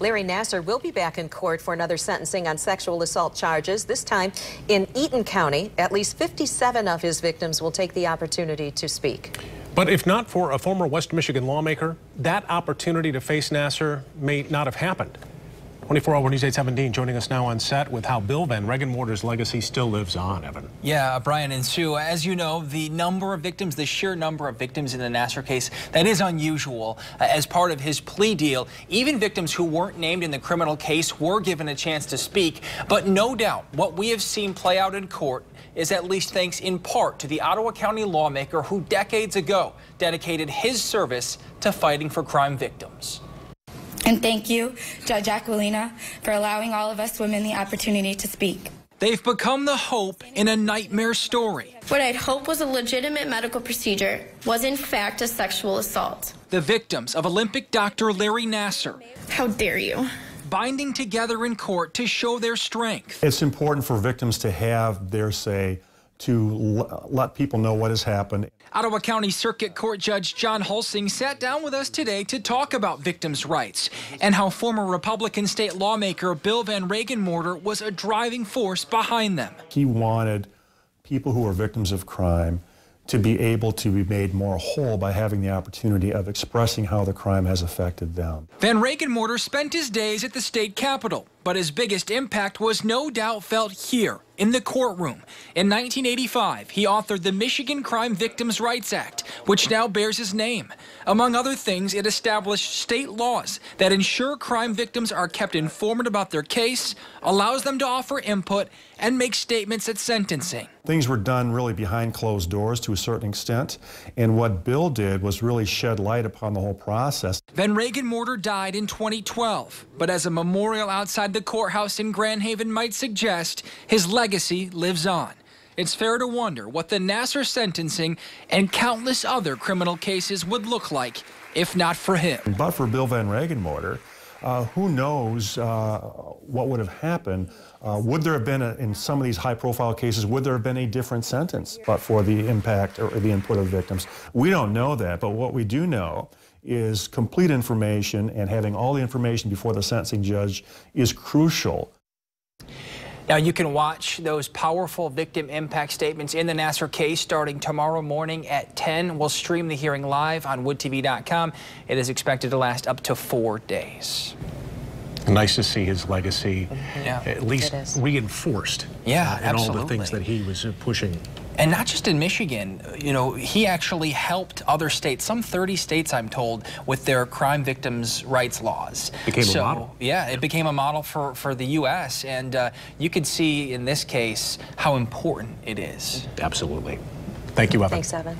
Larry Nassar will be back in court for another sentencing on sexual assault charges, this time in Eaton County. At least 57 of his victims will take the opportunity to speak. But if not for a former West Michigan lawmaker, that opportunity to face Nassar may not have happened. 24-hour News 817 joining us now on set with how Bill Van Regenmoorder's legacy still lives on, Evan. Yeah, Brian and Sue, as you know, the sheer number of victims in the Nassar case, that is unusual. As part of his plea deal, even victims who weren't named in the criminal case were given a chance to speak. But no doubt, what we have seen play out in court is at least thanks in part to the Ottawa County lawmaker who decades ago dedicated his service to fighting for crime victims. And thank you, Judge Aquilina, for allowing all of us women the opportunity to speak. They've become the hope in a nightmare story. What I'd hoped was a legitimate medical procedure was in fact a sexual assault. The victims of Olympic doctor Larry Nassar. How dare you? Binding together in court to show their strength. It's important for victims to have their say, to let people know what has happened. Ottawa County Circuit Court Judge John Hulsing sat down with us today to talk about victims' rights and how former Republican state lawmaker Bill Van Regenmoorder was a driving force behind them. He wanted people who are victims of crime to be able to be made more whole by having the opportunity of expressing how the crime has affected them. Van Regenmoorder spent his days at the state capitol, but his biggest impact was no doubt felt here in the courtroom. In 1985, he authored the Michigan Crime Victims' Rights Act, which now bears his name. Among other things, it established state laws that ensure crime victims are kept informed about their case, allows them to offer input, and make statements at sentencing. Things were done really behind closed doors to a certain extent, and what Bill did was really shed light upon the whole process. Van Regenmoorder died in 2012, but as a memorial outside the courthouse in Grand Haven might suggest, his legacy lives on. It's fair to wonder what the Nassar sentencing and countless other criminal cases would look like if not for him. But for Bill Van Regenmoorder, who knows what would have happened? Would there have been, in some of these high-profile cases, would there have been a different sentence but for the impact or the input of victims? We don't know that, but what we do know is complete information, and having all the information before the sentencing judge is crucial. Now, you can watch those powerful victim impact statements in the Nassar case starting tomorrow morning at 10. We'll stream the hearing live on woodtv.com. It is expected to last up to 4 days. Nice to see his legacy at least reinforced. Yeah, in absolutely. all the things that he was pushing. And not just in Michigan, you know, he actually helped other states, some 30 states, I'm told, with their crime victims' rights laws. Became a model. Yeah, it became a model for the U.S. And you could see in this case how important it is. Absolutely. Thank you, Evan. Thanks, Evan.